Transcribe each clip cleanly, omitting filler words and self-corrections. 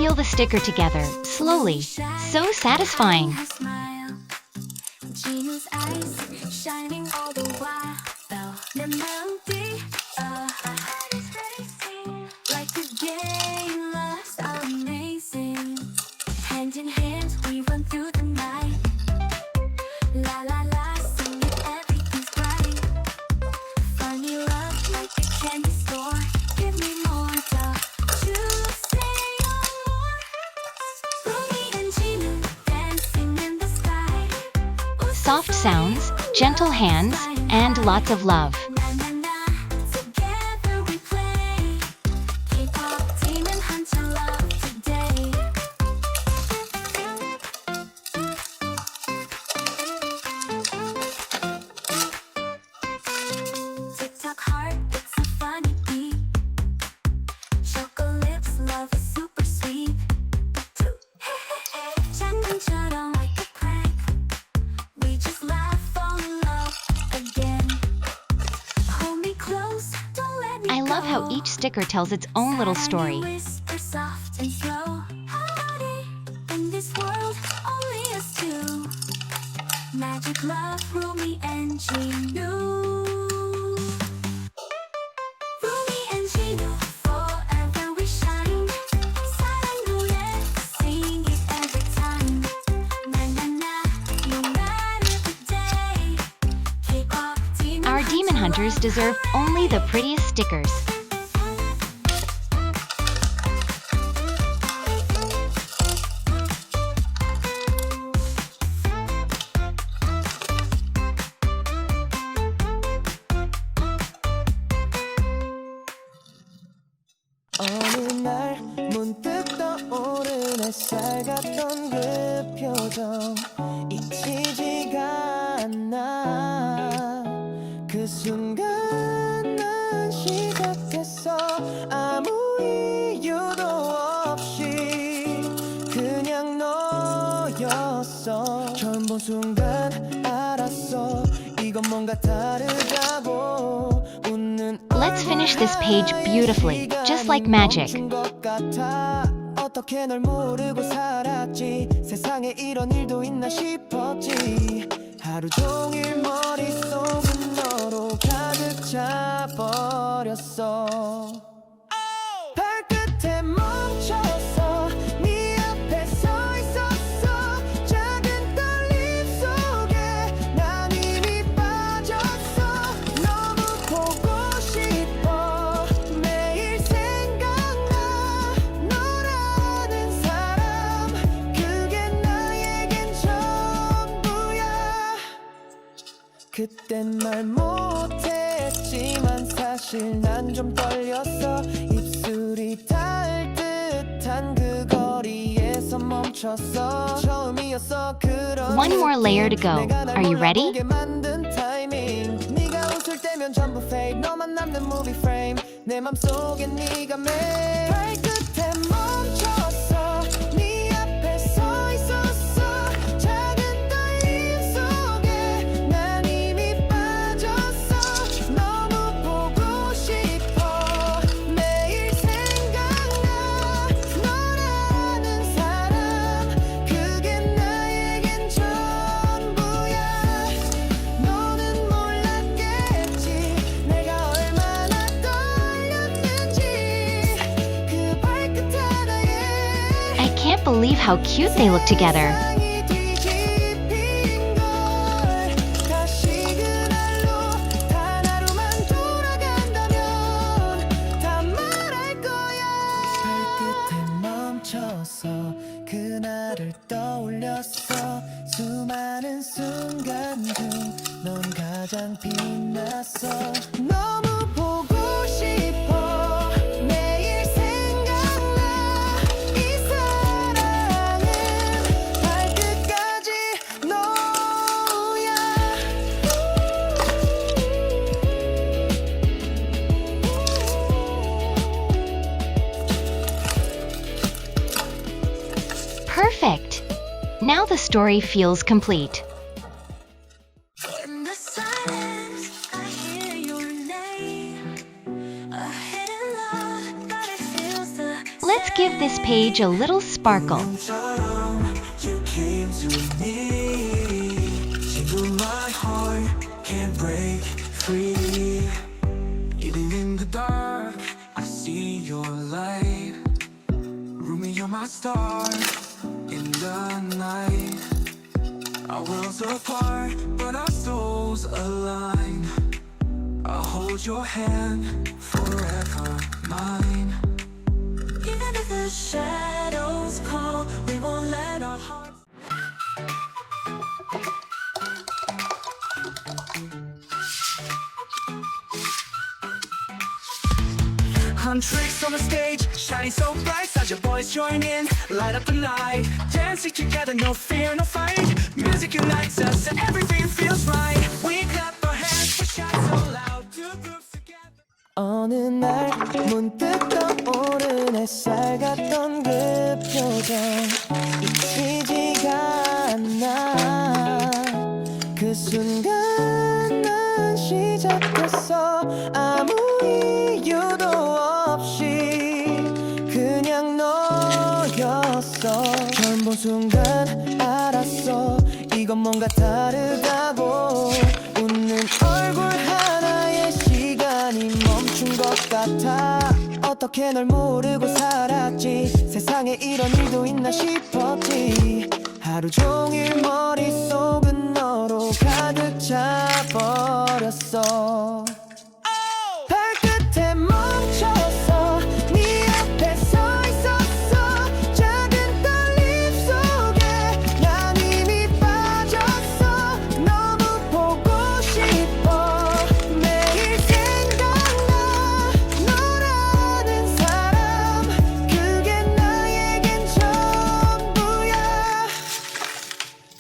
peel the sticker together, slowly. So satisfying. Genu's eyes shining all the while. 내 마음 heart is racing like the game loves amazing. Hand in hand we run through the night. La la la, sing it, everything's bright. Funny love like a candy store. Give me more, don't you say more. Rumi and Genu dancing in the sky. Soft sounds, gentle hands, and lots of love. Together we play. K-pop team and Hunter love today. TikTok heart, it's a funny beat. Chocolips, love is super sweet. 장난처럼 like a prank. We just laugh, fall in love again. Hold me close, don't let me I love how go. each sticker tells its own little story. Whisper soft and slow. Harmony in this world, only us two. Magic love, Rumi and Genu. Rumi and Genu, forever we shine. 사랑 노래, sing it every time. Na na na, no matter the day. K-pop team. Our demon hunters deserve only the prettiest stickers. 어느 날 문득 떠오른 햇살 같던 그 표정 잊히지가 않아. 그 순간 난 시작했어. 아무 이유도 없이 그냥 너였어. 처음 본 순간 알았어. 이건 뭔가 다르다고. 웃는 Let's finish this page beautifully, just like magic. 어떻게 널 모르고 살았지. 세상에 이런 일도 있나 싶었지. 하루 종일 머릿속은 너로 가득 차버렸어. 발끝에 멈췄어. 네 앞에 서 있었어. 작은 떨림 속에 난 이미 빠졌어. 너무 보고 싶어. 매일 생각나. 너라는 사람 그게 나에겐 전부야. 그땐 말 못했지만 사실 난 좀 떨렸어. 입술이 닿을 듯한 그 거리에서 멈췄어. 처음이었어 그런 One more layer to go. 내가 날 Are you ready? 몰라보게 만든 타이밍. 네가 웃을 때면 전부 fade. 너만 남는 movie frame. 내 맘속에 네가 매일 발끝에 멈췄어. 네 앞에 서 있었어. 작은 떨림 속에 난 이미 빠졌어. 너무 보고 싶어. 매일 생각나. 너라는 사람 그게 나에겐 전부야. 너는 몰랐겠지. 내가 얼마나 떨렸는지. 그 발끝 하나에 I can't believe how cute they look together. 세상이 뒤집힌 걸. 다시 그날로 단 하루만 돌아간다면 다 말할 거야. 발끝에 멈춰서 그날을 떠올렸어. 수많은 순간 중 넌 가장 빛났어. 너무 보고 싶어. 매일 생각나. 이 사랑은 발끝까지 너야. Perfect! Now the story feels complete. In the silence, I hear your name. A hidden love, but it feels the Let's give this page a little sparkle. You came to me. Still my heart can't break free. Even in the dark, I see your light. Rumi, you're my star in the night. Our worlds apart, but our souls align. I'll hold your hand, forever mine. Even if the shadows call, we won't let our hearts. Huntrix on the stage, shining so bright. Saja boys join in, light up the night. Dancing together, no fear, no fight. Music unites us and everything feels right. We clap our hands, we shout so loud. Two groups together. 어느 날 문득 떠오른 햇살 같던 그 표정 잊히지가 않아. 그 순간 난 시작했어. 아무 이유도 없이 그냥 너였어. 처음 본 순간 알았어. 이건 뭔가 다르다고. 웃는 얼굴 하나에 시간이 멈춘 것 같아. 어떻게 널 모르고 살았지. 세상에 이런 일도 있나 싶었지. 하루 종일 머릿속은 너로 가득 차버렸어. 발끝에 멈췄어. 네 앞에 서 있었어. 작은 떨림 속에 난 이미 빠졌어. 너무 보고 싶어. 매일 생각나. 너라는 사람 그게 나에겐 전부야.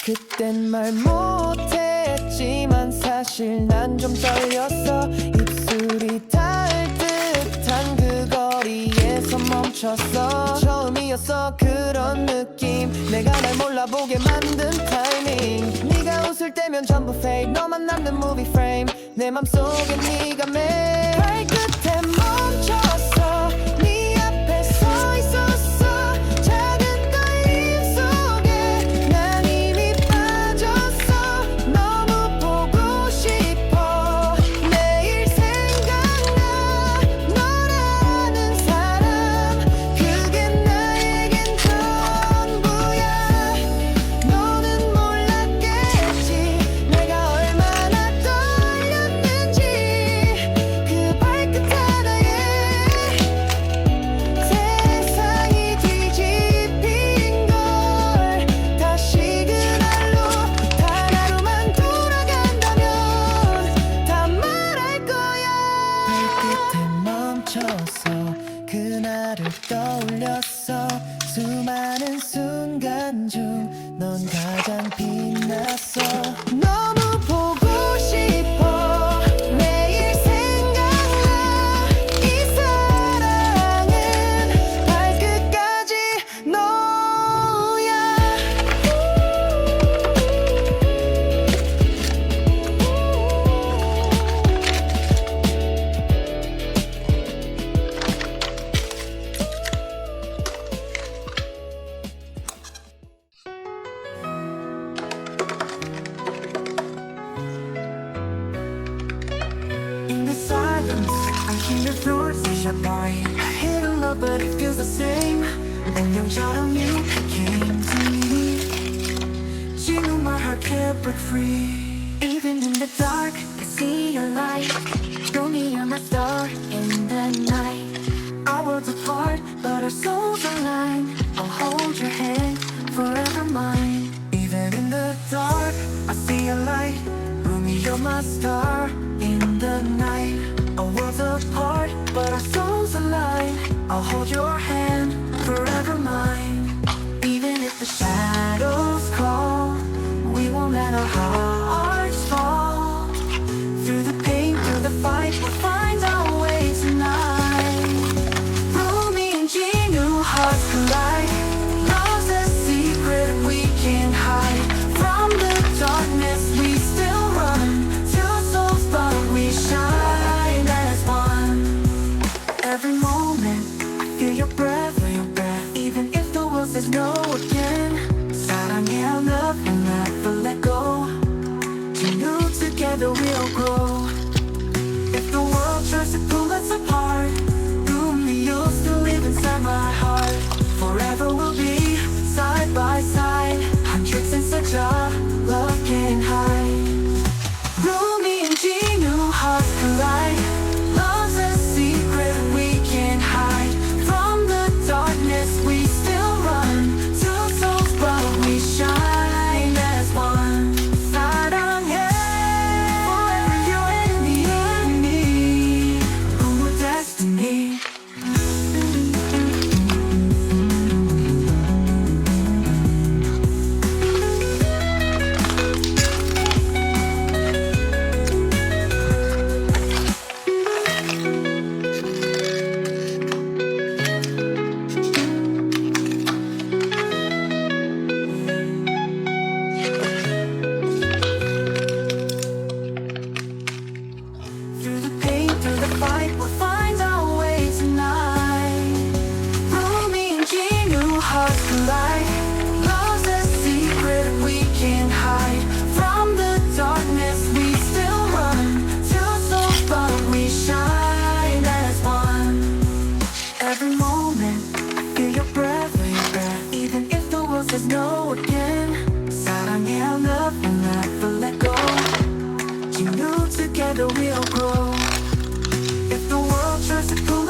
그땐 말 못했지만 사실 난 좀 떨렸어. 입술이 닿을 듯한 그 거리에서 멈췄어. 처음이었어 그런 느낌. 내가 날 몰라보게 만든 타이밍. 네가 웃을 때면 전부 fake. 너만 남는 movie frame. 내 맘속에 네가 매일 발끝에 멈췄어. 네 앞에 서 있었어. 작은 떨림 속에 난 이미 빠졌어. 너무 보고 싶어. 매일 생각나. 너라는 사람 그게 나에겐 전부야. 너는 몰랐겠지. 내가 얼마나 떨렸는지. 그 발끝 하나에 세상이 뒤집힌 걸. 다시 그날로 단 하루만 돌아간다면 다 말할 거야. 발끝에 멈춰서 그날을 떠올렸어. 수많은 순간 중 넌 가장 빛났어. 너무 보고 싶어. 매일 생각나. 이 사랑은 발끝까지 너야. In the silence, I hear your thoughts as I by. I hate a love, but it feels the same. 안녕처럼 you came to me. 지금 my heart can't break free. Even in the dark, I see your light. Rumi, you're my star in the night. Our worlds apart, but our souls align. I'll hold your hand, forever mine. Even in the dark, I see a light. Rumi, you're my star in the night. Our worlds apart, but our souls align. I'll hold your hand, forever mine. Even if the shadows call, We won't let our hearts fall. through the pain, through the fight, we'll find our way tonight. Rumi and G, new hearts collide. Love's a secret we can't hide. From the darkness we still run. Two souls, but we shine as one. Every moment I feel your breath. again. 사랑해, I love and never let go. You know together we'll grow. If the world tries to pull